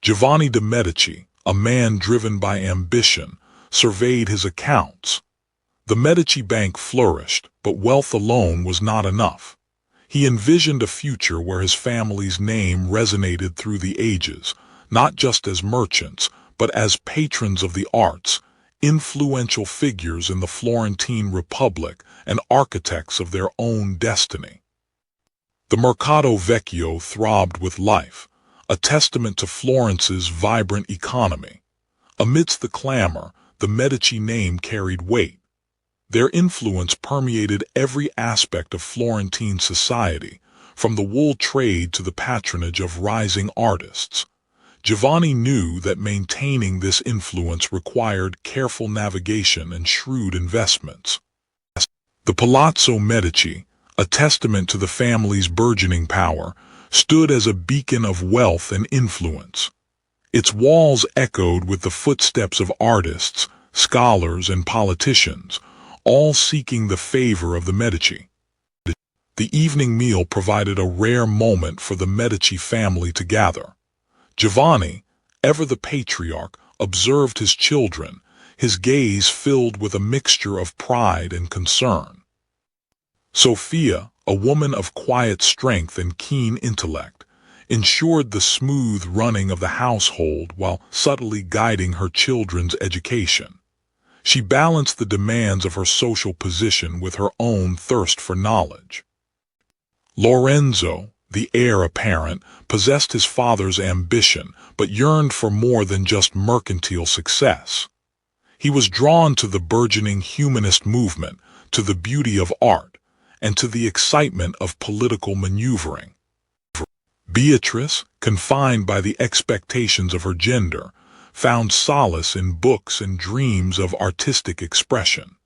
Giovanni de' Medici, a man driven by ambition, surveyed his accounts. The Medici Bank flourished, but wealth alone was not enough. He envisioned a future where his family's name resonated through the ages, not just as merchants, but as patrons of the arts, influential figures in the Florentine Republic, and architects of their own destiny. The Mercato Vecchio throbbed with life, a testament to Florence's vibrant economy. Amidst the clamor, the Medici name carried weight. Their influence permeated every aspect of Florentine society, from the wool trade to the patronage of rising artists. Giovanni knew that maintaining this influence required careful navigation and shrewd investments. The Palazzo Medici, a testament to the family's burgeoning power, stood as a beacon of wealth and influence. Its walls echoed with the footsteps of artists, scholars, and politicians, all seeking the favor of the Medici. The evening meal provided a rare moment for the Medici family to gather. Giovanni, ever the patriarch, observed his children, his gaze filled with a mixture of pride and concern. Sophia, a woman of quiet strength and keen intellect, ensured the smooth running of the household while subtly guiding her children's education. She balanced the demands of her social position with her own thirst for knowledge. Lorenzo, the heir apparent, possessed his father's ambition, but yearned for more than just mercantile success. He was drawn to the burgeoning humanist movement, to the beauty of art, and to the excitement of political maneuvering. Beatrice, confined by the expectations of her gender, found solace in books and dreams of artistic expression.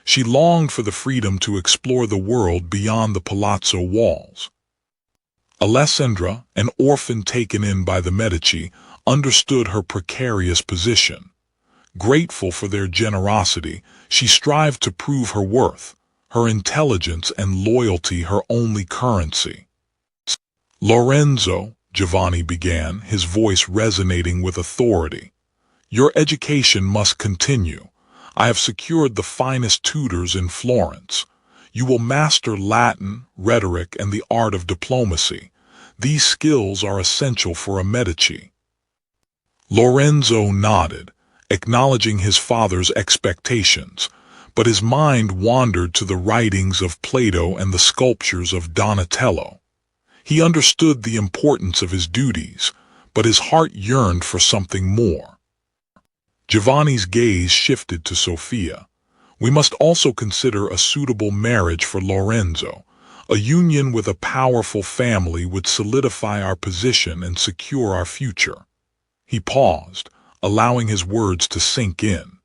She longed for the freedom to explore the world beyond the palazzo walls. Alessandra, an orphan taken in by the Medici, understood her precarious position. Grateful for their generosity, she strived to prove her worth, her intelligence and loyalty her only currency. Lorenzo, Giovanni began, his voice resonating with authority. Your education must continue. I have secured the finest tutors in Florence. You will master Latin, rhetoric, and the art of diplomacy. These skills are essential for a Medici. Lorenzo nodded, acknowledging his father's expectations, but his mind wandered to the writings of Plato and the sculptures of Donatello. He understood the importance of his duties, but his heart yearned for something more. Giovanni's gaze shifted to Sophia. We must also consider a suitable marriage for Lorenzo. A union with a powerful family would solidify our position and secure our future. He paused, allowing his words to sink in.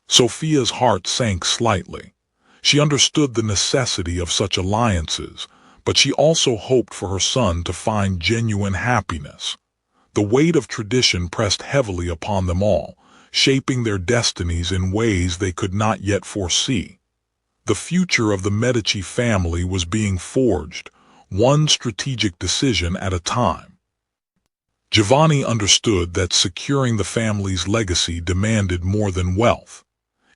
Sophia's heart sank slightly. She understood the necessity of such alliances, but she also hoped for her son to find genuine happiness. The weight of tradition pressed heavily upon them all, shaping their destinies in ways they could not yet foresee. The future of the Medici family was being forged, one strategic decision at a time. Giovanni understood that securing the family's legacy demanded more than wealth.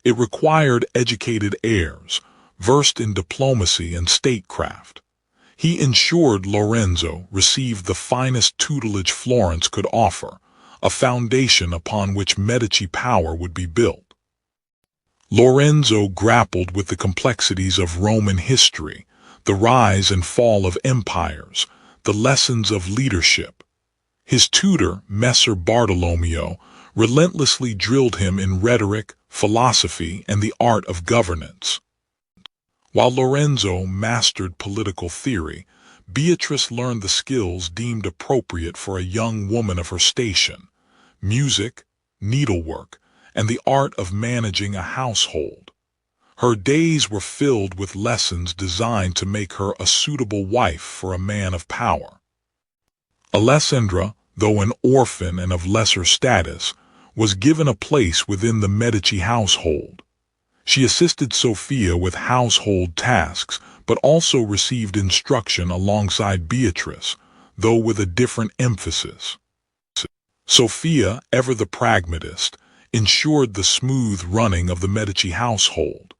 It required educated heirs, versed in diplomacy and statecraft. He ensured Lorenzo received the finest tutelage Florence could offer, a foundation upon which Medici power would be built. Lorenzo grappled with the complexities of Roman history, the rise and fall of empires, the lessons of leadership. His tutor, Messer Bartolomeo, relentlessly drilled him in rhetoric, philosophy, and the art of governance. While Lorenzo mastered political theory, Beatrice learned the skills deemed appropriate for a young woman of her station: music, needlework, and the art of managing a household. Her days were filled with lessons designed to make her a suitable wife for a man of power. Alessandra, though an orphan and of lesser status, was given a place within the Medici household. She assisted Sophia with household tasks, but also received instruction alongside Beatrice, though with a different emphasis. Sophia, ever the pragmatist, ensured the smooth running of the Medici household.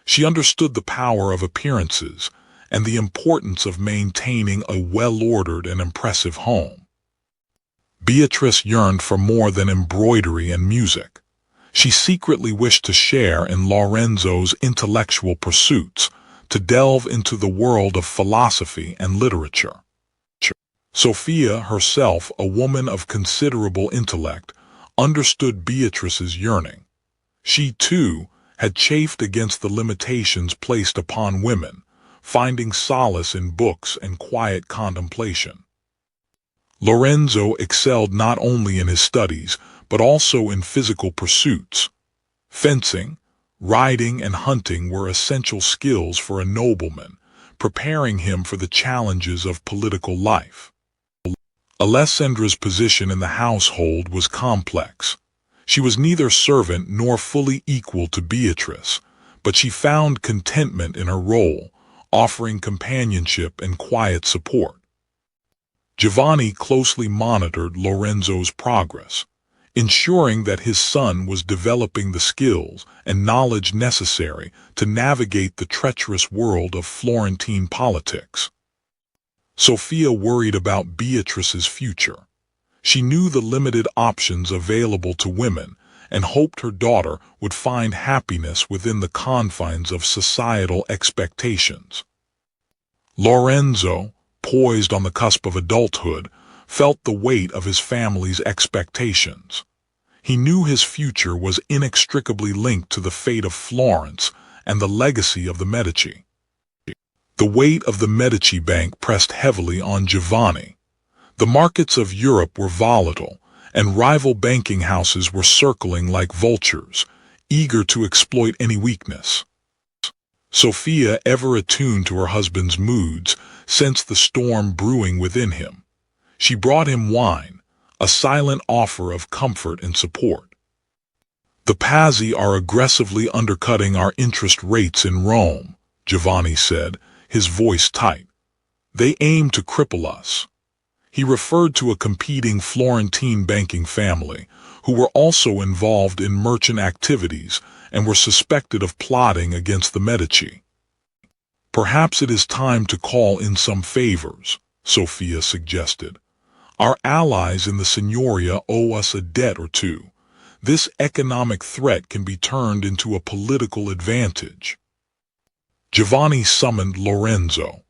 She understood the power of appearances and the importance of maintaining a well-ordered and impressive home. Beatrice yearned for more than embroidery and music. She secretly wished to share in Lorenzo's intellectual pursuits, to delve into the world of philosophy and literature. Sophia herself, a woman of considerable intellect, understood Beatrice's yearning. She, too, had chafed against the limitations placed upon women, finding solace in books and quiet contemplation. Lorenzo excelled not only in his studies, but also in physical pursuits. Fencing, riding, and hunting were essential skills for a nobleman, preparing him for the challenges of political life. Alessandra's position in the household was complex. She was neither servant nor fully equal to Beatrice, but she found contentment in her role, offering companionship and quiet support. Giovanni closely monitored Lorenzo's progress, ensuring that his son was developing the skills and knowledge necessary to navigate the treacherous world of Florentine politics. Sophia worried about Beatrice's future. She knew the limited options available to women and hoped her daughter would find happiness within the confines of societal expectations. Lorenzo, poised on the cusp of adulthood, felt the weight of his family's expectations. He knew his future was inextricably linked to the fate of Florence and the legacy of the Medici. The weight of the Medici Bank pressed heavily on Giovanni. The markets of Europe were volatile, and rival banking houses were circling like vultures, eager to exploit any weakness. Sophia, ever attuned to her husband's moods, sensed the storm brewing within him. She brought him wine, a silent offer of comfort and support. "The Pazzi are aggressively undercutting our interest rates in Rome," Giovanni said, his voice tight. "They aim to cripple us." He referred to a competing Florentine banking family, who were also involved in merchant activities and were suspected of plotting against the Medici. "Perhaps it is time to call in some favors," Sophia suggested. "Our allies in the Signoria owe us a debt or two. This economic threat can be turned into a political advantage." Giovanni summoned Lorenzo.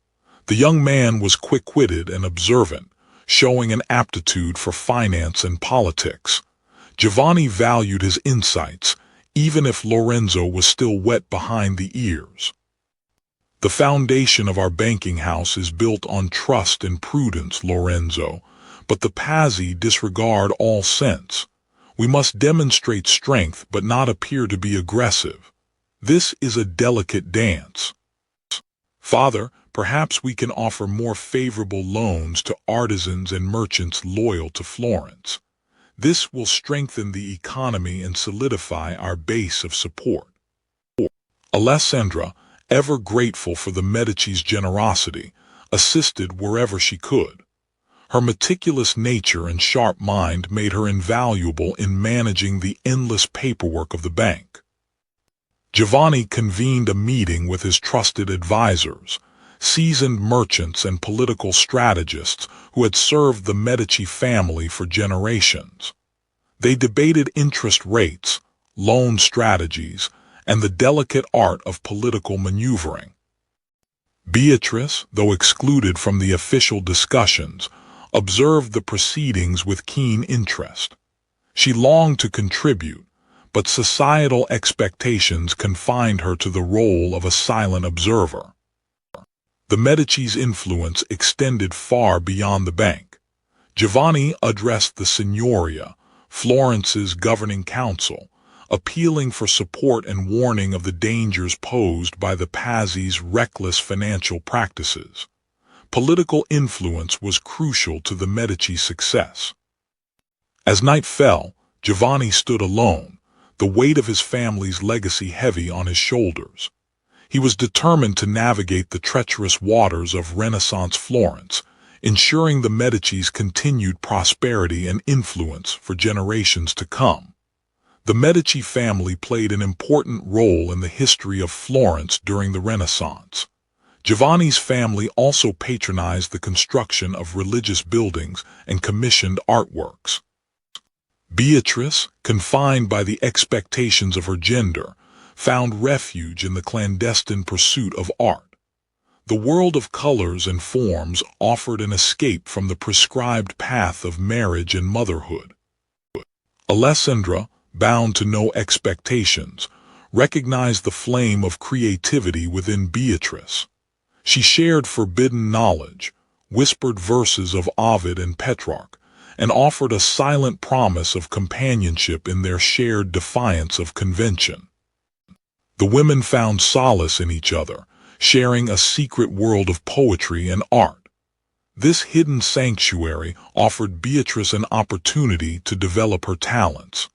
The young man was quick-witted and observant, showing an aptitude for finance and politics. Giovanni valued his insights, even if Lorenzo was still wet behind the ears. "The foundation of our banking house is built on trust and prudence, Lorenzo, but the Pazzi disregard all sense. We must demonstrate strength but not appear to be aggressive. This is a delicate dance. Father, perhaps we can offer more favorable loans to artisans and merchants loyal to Florence. This will strengthen the economy and solidify our base of support." Alessandra, ever grateful for the Medici's generosity, assisted wherever she could. Her meticulous nature and sharp mind made her invaluable in managing the endless paperwork of the bank. Giovanni convened a meeting with his trusted advisors, seasoned merchants and political strategists who had served the Medici family for generations. They debated interest rates, loan strategies, and the delicate art of political maneuvering. Beatrice, though excluded from the official discussions, observed the proceedings with keen interest. She longed to contribute, but societal expectations confined her to the role of a silent observer. The Medici's influence extended far beyond the bank. Giovanni addressed the Signoria, Florence's governing council, appealing for support and warning of the dangers posed by the Pazzi's reckless financial practices. Political influence was crucial to the Medici's success. As night fell, Giovanni stood alone, the weight of his family's legacy heavy on his shoulders. He was determined to navigate the treacherous waters of Renaissance Florence, ensuring the Medici's continued prosperity and influence for generations to come. The Medici family played an important role in the history of Florence during the Renaissance. Giovanni's family also patronized the construction of religious buildings and commissioned artworks. Beatrice, confined by the expectations of her gender, found refuge in the clandestine pursuit of art. The world of colors and forms offered an escape from the prescribed path of marriage and motherhood. Alessandra, bound to no expectations, recognized the flame of creativity within Beatrice. She shared forbidden knowledge, whispered verses of Ovid and Petrarch, and offered a silent promise of companionship in their shared defiance of convention. The women found solace in each other, sharing a secret world of poetry and art. This hidden sanctuary offered Beatrice an opportunity to develop her talents.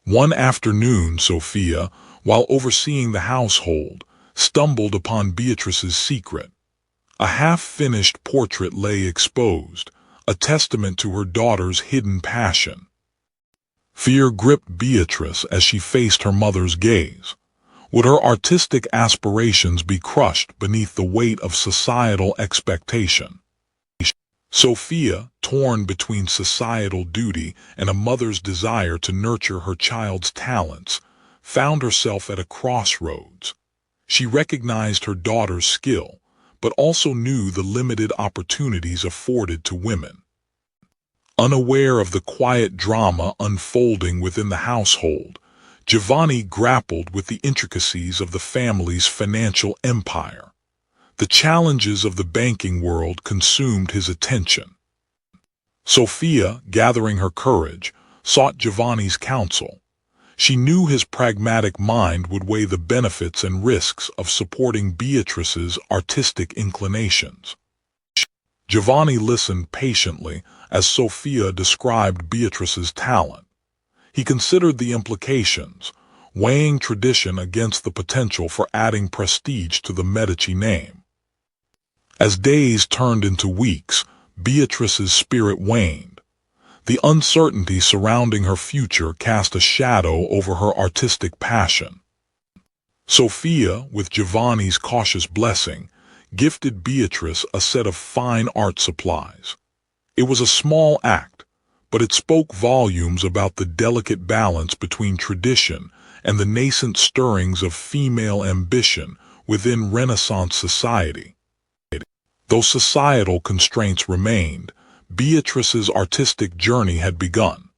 One afternoon, Sophia, while overseeing the household, stumbled upon Beatrice's secret. A half-finished portrait lay exposed, a testament to her daughter's hidden passion. Fear gripped Beatrice as she faced her mother's gaze. Would her artistic aspirations be crushed beneath the weight of societal expectation? Sophia, torn between societal duty and a mother's desire to nurture her child's talents, found herself at a crossroads. She recognized her daughter's skill, but also knew the limited opportunities afforded to women. Unaware of the quiet drama unfolding within the household, Giovanni grappled with the intricacies of the family's financial empire. The challenges of the banking world consumed his attention. Sophia, gathering her courage, sought Giovanni's counsel. She knew his pragmatic mind would weigh the benefits and risks of supporting Beatrice's artistic inclinations. Giovanni listened patiently as Sophia described Beatrice's talent. He considered the implications, weighing tradition against the potential for adding prestige to the Medici name. As days turned into weeks, Beatrice's spirit waned. The uncertainty surrounding her future cast a shadow over her artistic passion. Sophia, with Giovanni's cautious blessing, gifted Beatrice a set of fine art supplies. It was a small act, but it spoke volumes about the delicate balance between tradition and the nascent stirrings of female ambition within Renaissance society. Though societal constraints remained, Beatrice's artistic journey had begun.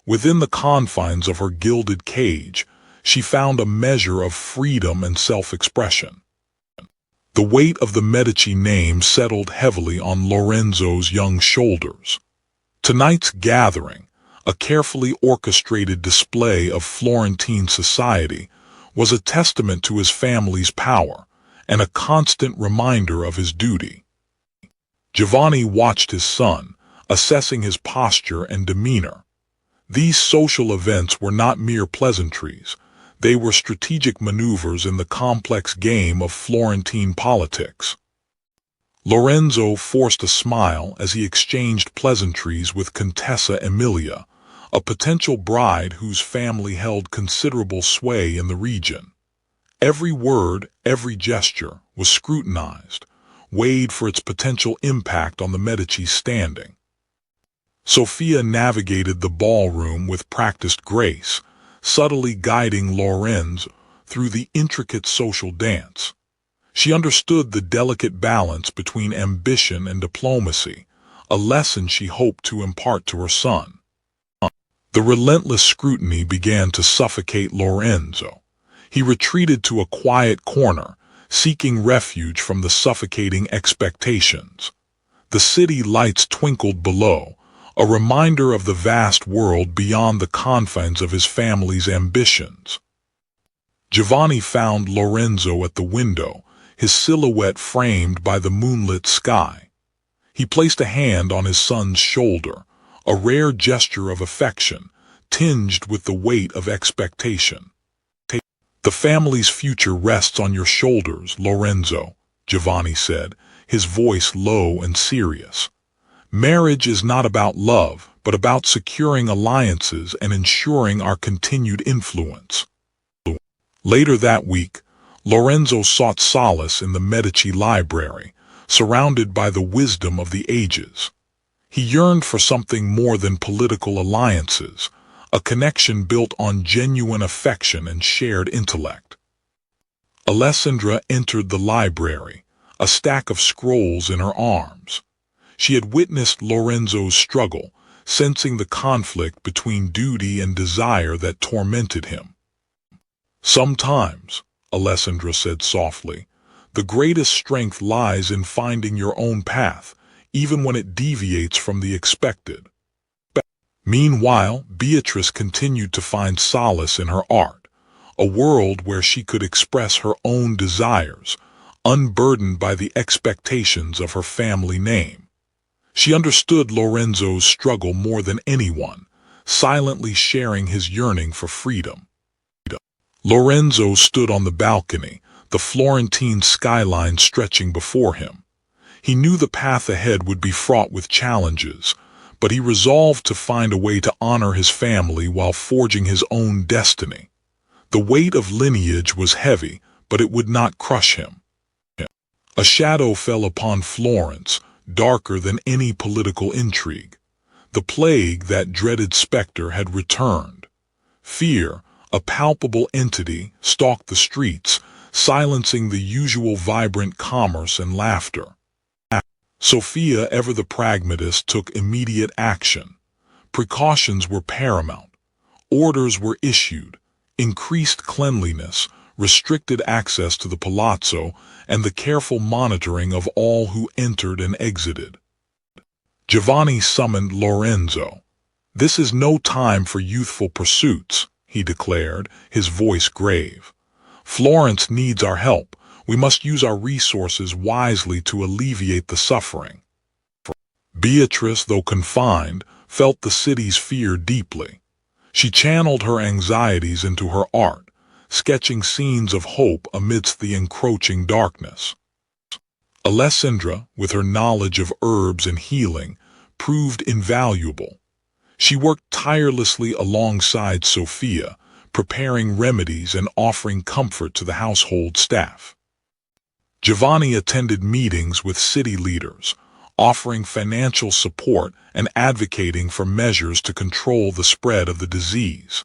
Within the confines of her gilded cage, she found a measure of freedom and self-expression. The weight of the Medici name settled heavily on Lorenzo's young shoulders. Tonight's gathering, a carefully orchestrated display of Florentine society, was a testament to his family's power and a constant reminder of his duty. Giovanni watched his son, assessing his posture and demeanor. These social events were not mere pleasantries. They were strategic maneuvers in the complex game of Florentine politics. Lorenzo forced a smile as he exchanged pleasantries with Contessa Emilia, a potential bride whose family held considerable sway in the region. Every word, every gesture was scrutinized, weighed for its potential impact on the Medici's standing. Sophia navigated the ballroom with practiced grace, subtly guiding Lorenzo through the intricate social dance. She understood the delicate balance between ambition and diplomacy, a lesson she hoped to impart to her son. The relentless scrutiny began to suffocate Lorenzo. He retreated to a quiet corner, seeking refuge from the suffocating expectations. The city lights twinkled below, a reminder of the vast world beyond the confines of his family's ambitions. Giovanni found Lorenzo at the window, his silhouette framed by the moonlit sky. He placed a hand on his son's shoulder, a rare gesture of affection, tinged with the weight of expectation. "The family's future rests on your shoulders, Lorenzo," Giovanni said, his voice low and serious. Marriage is not about love, but about securing alliances and ensuring our continued influence. Later that week, Lorenzo sought solace in the Medici library, surrounded by the wisdom of the ages. He yearned for something more than political alliances, a connection built on genuine affection and shared intellect. Alessandra entered the library, a stack of scrolls in her arms. She had witnessed Lorenzo's struggle, sensing the conflict between duty and desire that tormented him. "Sometimes," Alessandra said softly, "the greatest strength lies in finding your own path, even when it deviates from the expected." Meanwhile, Beatrice continued to find solace in her art, a world where she could express her own desires, unburdened by the expectations of her family name. She understood Lorenzo's struggle more than anyone, silently sharing his yearning for freedom. Lorenzo stood on the balcony, the Florentine skyline stretching before him. He knew the path ahead would be fraught with challenges, but he resolved to find a way to honor his family while forging his own destiny. The weight of lineage was heavy, but it would not crush him. A shadow fell upon Florence, darker than any political intrigue. The plague, that dreaded specter, had returned. Fear, a palpable entity, stalked the streets, silencing the usual vibrant commerce and laughter. Sophia, ever the pragmatist, took immediate action. Precautions were paramount. Orders were issued. Increased cleanliness, restricted access to the palazzo, and the careful monitoring of all who entered and exited. Giovanni summoned Lorenzo. "This is no time for youthful pursuits," he declared, his voice grave. "Florence needs our help. We must use our resources wisely to alleviate the suffering." Beatrice, though confined, felt the city's fear deeply. She channeled her anxieties into her art, sketching scenes of hope amidst the encroaching darkness. Alessandra, with her knowledge of herbs and healing, proved invaluable. She worked tirelessly alongside Sophia, preparing remedies and offering comfort to the household staff. Giovanni attended meetings with city leaders, offering financial support and advocating for measures to control the spread of the disease.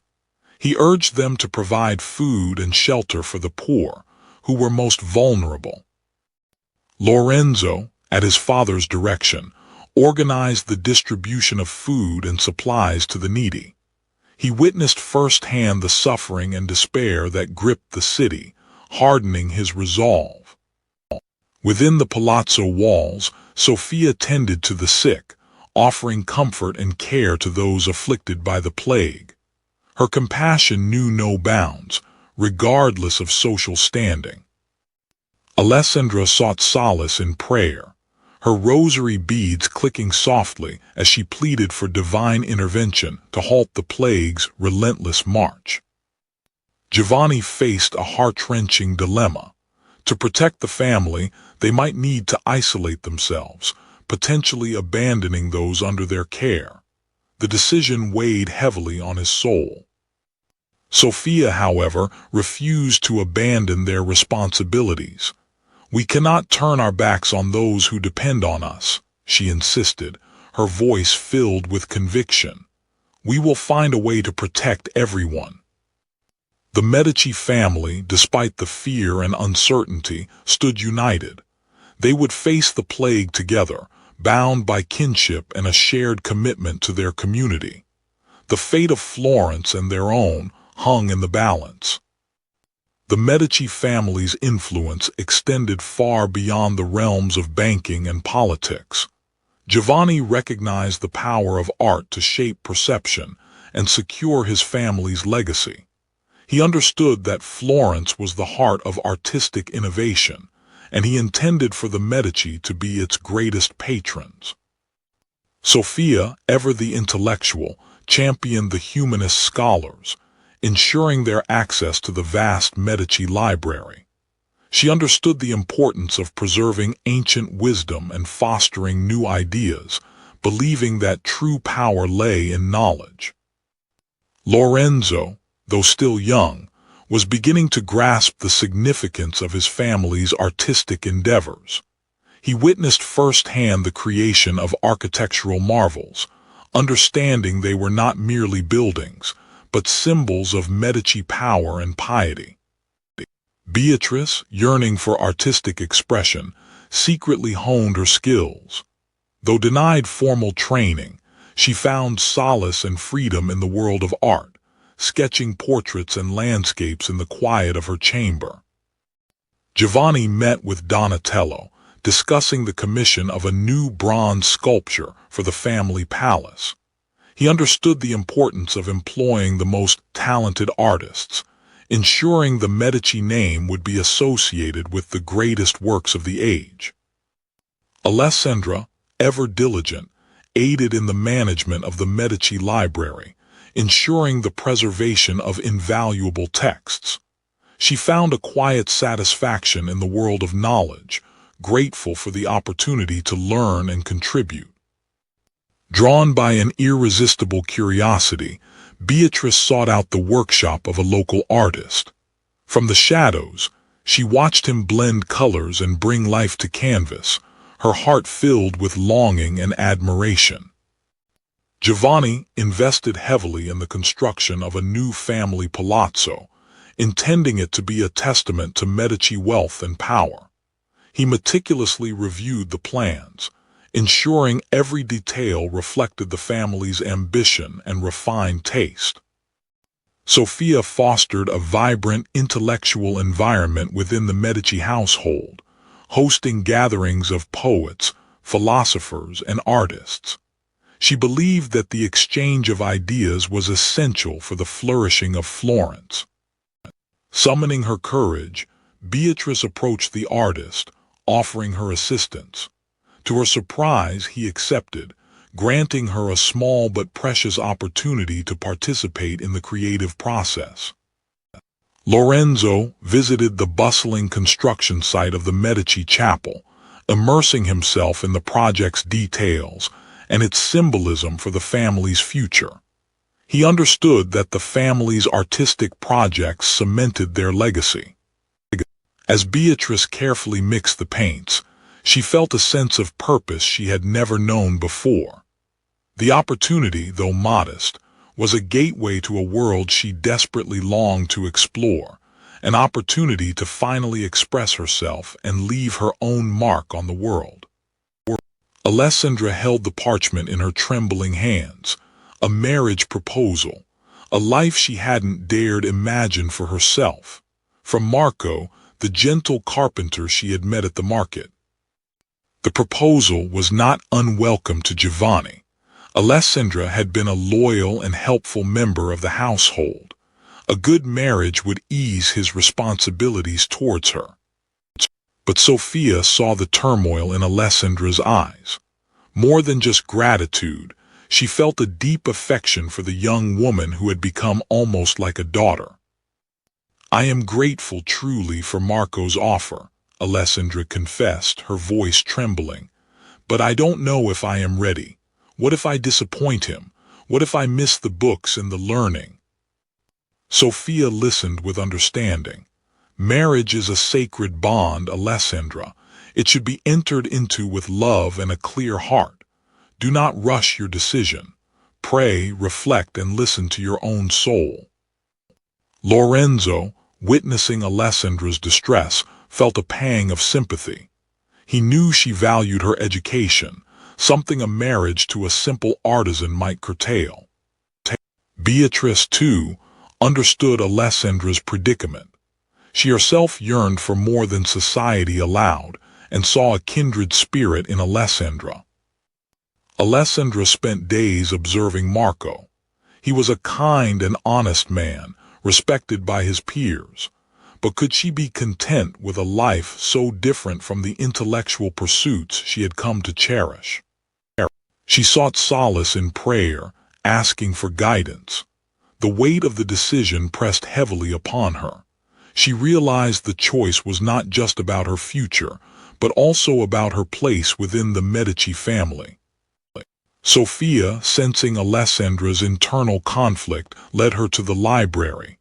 He urged them to provide food and shelter for the poor, who were most vulnerable. Lorenzo, at his father's direction, organized the distribution of food and supplies to the needy. He witnessed firsthand the suffering and despair that gripped the city, hardening his resolve. Within the palazzo walls, Sophia tended to the sick, offering comfort and care to those afflicted by the plague. Her compassion knew no bounds, regardless of social standing. Alessandra sought solace in prayer, her rosary beads clicking softly as she pleaded for divine intervention to halt the plague's relentless march. Giovanni faced a heart-wrenching dilemma. To protect the family, they might need to isolate themselves, potentially abandoning those under their care. The decision weighed heavily on his soul. Sophia, however, refused to abandon their responsibilities. "We cannot turn our backs on those who depend on us," she insisted, her voice filled with conviction. "We will find a way to protect everyone." The Medici family, despite the fear and uncertainty, stood united. They would face the plague together, bound by kinship and a shared commitment to their community. The fate of Florence and their own hung in the balance. The Medici family's influence extended far beyond the realms of banking and politics. Giovanni recognized the power of art to shape perception and secure his family's legacy. He understood that Florence was the heart of artistic innovation, and he intended for the Medici to be its greatest patrons. Sophia, ever the intellectual, championed the humanist scholars, ensuring their access to the vast Medici library. She understood the importance of preserving ancient wisdom and fostering new ideas, believing that true power lay in knowledge. Lorenzo, though still young, was beginning to grasp the significance of his family's artistic endeavors. He witnessed firsthand the creation of architectural marvels, understanding they were not merely buildings, but symbols of Medici power and piety. Beatrice, yearning for artistic expression, secretly honed her skills. Though denied formal training, she found solace and freedom in the world of art, sketching portraits and landscapes in the quiet of her chamber. Giovanni met with Donatello, discussing the commission of a new bronze sculpture for the family palace. He understood the importance of employing the most talented artists, ensuring the Medici name would be associated with the greatest works of the age. Alessandra, ever diligent, aided in the management of the Medici library, ensuring the preservation of invaluable texts. She found a quiet satisfaction in the world of knowledge, grateful for the opportunity to learn and contribute. Drawn by an irresistible curiosity, Beatrice sought out the workshop of a local artist. From the shadows, she watched him blend colors and bring life to canvas, her heart filled with longing and admiration. Giovanni invested heavily in the construction of a new family palazzo, intending it to be a testament to Medici wealth and power. He meticulously reviewed the plans, ensuring every detail reflected the family's ambition and refined taste. Sophia fostered a vibrant intellectual environment within the Medici household, hosting gatherings of poets, philosophers, and artists. She believed that the exchange of ideas was essential for the flourishing of Florence. Summoning her courage, Beatrice approached the artist, offering her assistance. To her surprise, he accepted, granting her a small but precious opportunity to participate in the creative process. Lorenzo visited the bustling construction site of the Medici Chapel, immersing himself in the project's details and its symbolism for the family's future. He understood that the family's artistic projects cemented their legacy. As Beatrice carefully mixed the paints, she felt a sense of purpose she had never known before. The opportunity, though modest, was a gateway to a world she desperately longed to explore, an opportunity to finally express herself and leave her own mark on the world. Alessandra held the parchment in her trembling hands, a marriage proposal, a life she hadn't dared imagine for herself, from Marco, the gentle carpenter she had met at the market. The proposal was not unwelcome to Giovanni. Alessandra had been a loyal and helpful member of the household. A good marriage would ease his responsibilities towards her. But Sophia saw the turmoil in Alessandra's eyes. More than just gratitude, she felt a deep affection for the young woman who had become almost like a daughter. "I am grateful truly for Marco's offer," Alessandra confessed, her voice trembling. "But I don't know if I am ready. What if I disappoint him? What if I miss the books and the learning?" Sophia listened with understanding. "Marriage is a sacred bond, Alessandra. It should be entered into with love and a clear heart. Do not rush your decision. Pray, reflect, and listen to your own soul." Lorenzo, witnessing Alessandra's distress, felt a pang of sympathy. He knew she valued her education, something a marriage to a simple artisan might curtail. Beatrice, too, understood Alessandra's predicament. She herself yearned for more than society allowed, and saw a kindred spirit in Alessandra. Alessandra spent days observing Marco. He was a kind and honest man, respected by his peers. But could she be content with a life so different from the intellectual pursuits she had come to cherish? She sought solace in prayer, asking for guidance. The weight of the decision pressed heavily upon her. She realized the choice was not just about her future, but also about her place within the Medici family. Sophia, sensing Alessandra's internal conflict, led her to the library.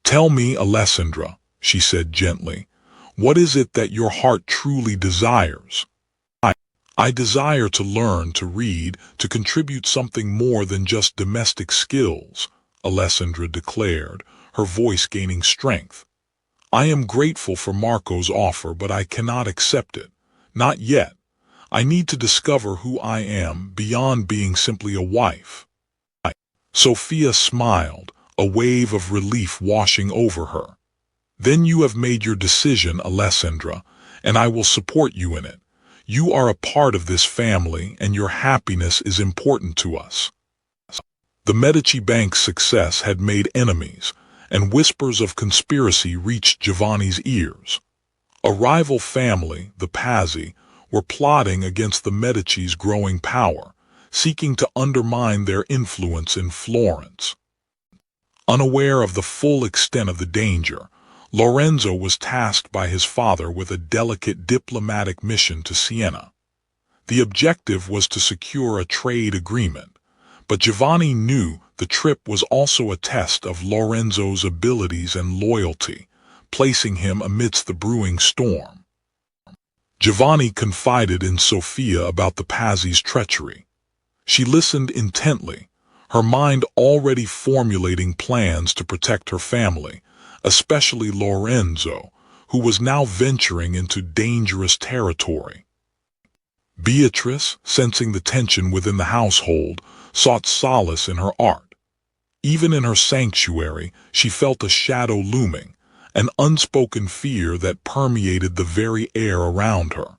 "Tell me, Alessandra," she said gently, "what is it that your heart truly desires?" I desire to learn, to read, to contribute something more than just domestic skills," Alessandra declared, her voice gaining strength. "I am grateful for Marco's offer, but I cannot accept it. Not yet. I need to discover who I am beyond being simply a wife." Sophia smiled, a wave of relief washing over her. "Then you have made your decision, Alessandra, and I will support you in it. You are a part of this family, and your happiness is important to us." The Medici Bank's success had made enemies, and whispers of conspiracy reached Giovanni's ears. A rival family, the Pazzi, were plotting against the Medici's growing power, seeking to undermine their influence in Florence. Unaware of the full extent of the danger, Lorenzo was tasked by his father with a delicate diplomatic mission to Siena. The objective was to secure a trade agreement, but Giovanni knew the trip was also a test of Lorenzo's abilities and loyalty, placing him amidst the brewing storm. Giovanni confided in Sophia about the Pazzi's treachery. She listened intently, her mind already formulating plans to protect her family, especially Lorenzo, who was now venturing into dangerous territory. Beatrice, sensing the tension within the household, sought solace in her art. Even in her sanctuary, she felt a shadow looming, an unspoken fear that permeated the very air around her.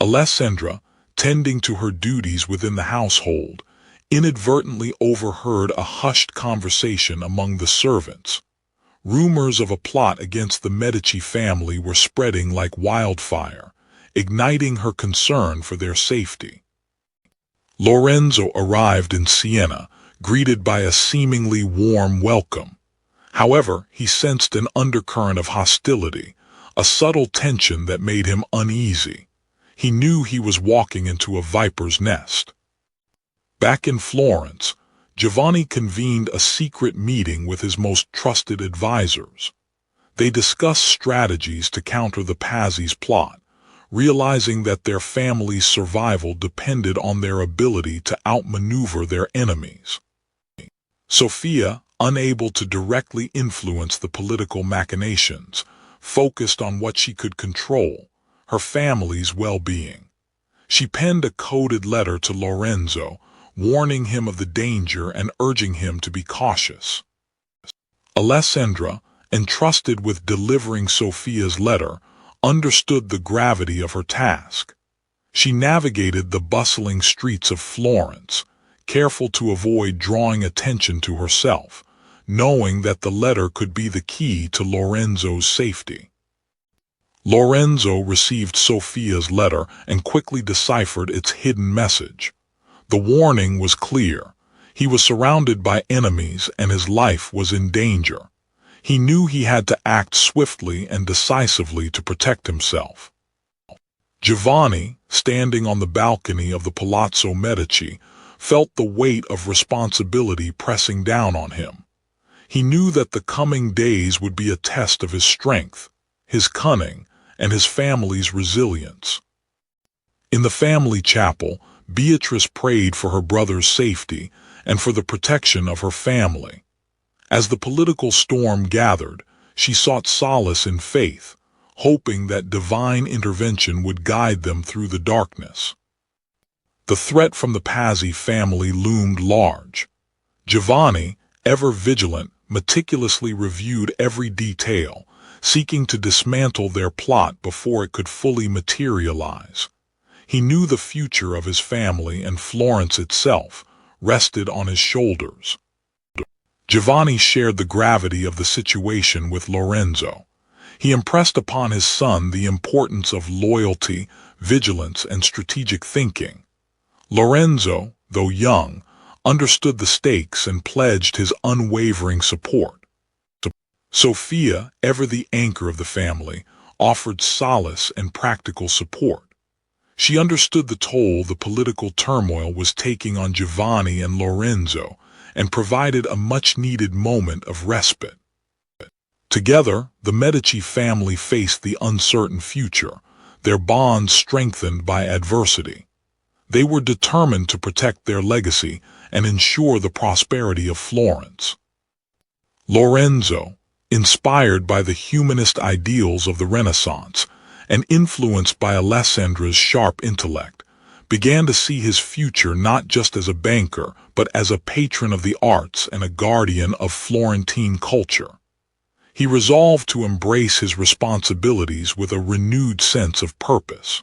Alessandra, tending to her duties within the household, inadvertently overheard a hushed conversation among the servants. Rumors of a plot against the Medici family were spreading like wildfire, igniting her concern for their safety. Lorenzo arrived in Siena, greeted by a seemingly warm welcome. However, he sensed an undercurrent of hostility, a subtle tension that made him uneasy. He knew he was walking into a viper's nest. Back in Florence, Giovanni convened a secret meeting with his most trusted advisors. They discussed strategies to counter the Pazzi's plot, realizing that their family's survival depended on their ability to outmaneuver their enemies. Sophia, unable to directly influence the political machinations, focused on what she could control, her family's well-being. She penned a coded letter to Lorenzo, warning him of the danger and urging him to be cautious. Alessandra, entrusted with delivering Sophia's letter, understood the gravity of her task. She navigated the bustling streets of Florence, careful to avoid drawing attention to herself, knowing that the letter could be the key to Lorenzo's safety. Lorenzo received Sophia's letter and quickly deciphered its hidden message. The warning was clear. He was surrounded by enemies and his life was in danger. He knew he had to act swiftly and decisively to protect himself. Giovanni, standing on the balcony of the Palazzo Medici, felt the weight of responsibility pressing down on him. He knew that the coming days would be a test of his strength, his cunning, and his family's resilience. In the family chapel, Beatrice prayed for her brother's safety and for the protection of her family. As the political storm gathered, she sought solace in faith, hoping that divine intervention would guide them through the darkness. The threat from the Pazzi family loomed large. Giovanni, ever vigilant, meticulously reviewed every detail, seeking to dismantle their plot before it could fully materialize. He knew the future of his family and Florence itself rested on his shoulders. Giovanni shared the gravity of the situation with Lorenzo. He impressed upon his son the importance of loyalty, vigilance, and strategic thinking. Lorenzo, though young, understood the stakes and pledged his unwavering support. Sophia, ever the anchor of the family, offered solace and practical support. She understood the toll the political turmoil was taking on Giovanni and Lorenzo, and provided a much-needed moment of respite. Together, the Medici family faced the uncertain future, their bonds strengthened by adversity. They were determined to protect their legacy and ensure the prosperity of Florence. Lorenzo, inspired by the humanist ideals of the Renaissance and influenced by Alessandra's sharp intellect, began to see his future not just as a banker, but as a patron of the arts and a guardian of Florentine culture. He resolved to embrace his responsibilities with a renewed sense of purpose.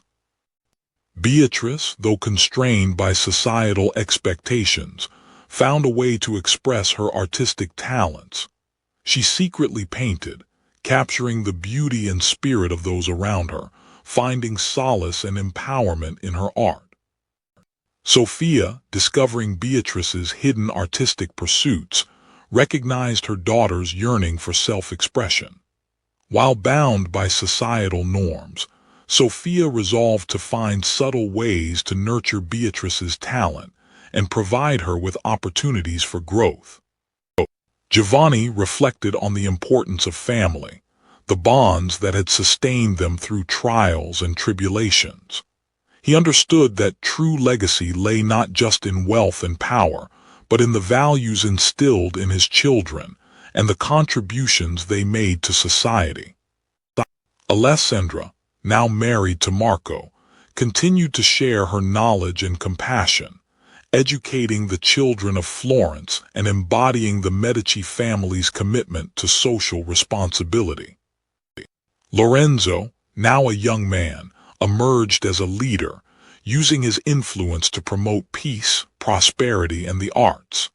Beatrice, though constrained by societal expectations, found a way to express her artistic talents. She secretly painted, capturing the beauty and spirit of those around her, finding solace and empowerment in her art. Sophia, discovering Beatrice's hidden artistic pursuits, recognized her daughter's yearning for self-expression. While bound by societal norms, Sophia resolved to find subtle ways to nurture Beatrice's talent and provide her with opportunities for growth. Giovanni reflected on the importance of family, the bonds that had sustained them through trials and tribulations. He understood that true legacy lay not just in wealth and power, but in the values instilled in his children and the contributions they made to society. Alessandra, now married to Marco, continued to share her knowledge and compassion, educating the children of Florence and embodying the Medici family's commitment to social responsibility. Lorenzo, now a young man, emerged as a leader, using his influence to promote peace, prosperity, and the arts.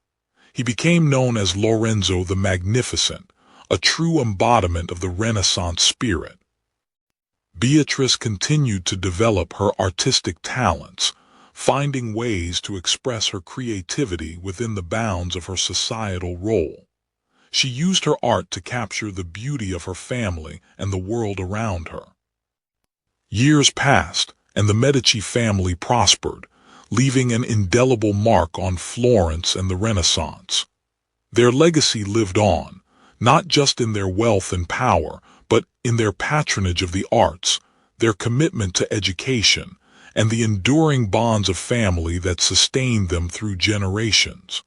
He became known as Lorenzo the Magnificent, a true embodiment of the Renaissance spirit. Beatrice continued to develop her artistic talents, finding ways to express her creativity within the bounds of her societal role. She used her art to capture the beauty of her family and the world around her. Years passed, and the Medici family prospered, leaving an indelible mark on Florence and the Renaissance. Their legacy lived on, not just in their wealth and power, but in their patronage of the arts, their commitment to education, and the enduring bonds of family that sustained them through generations.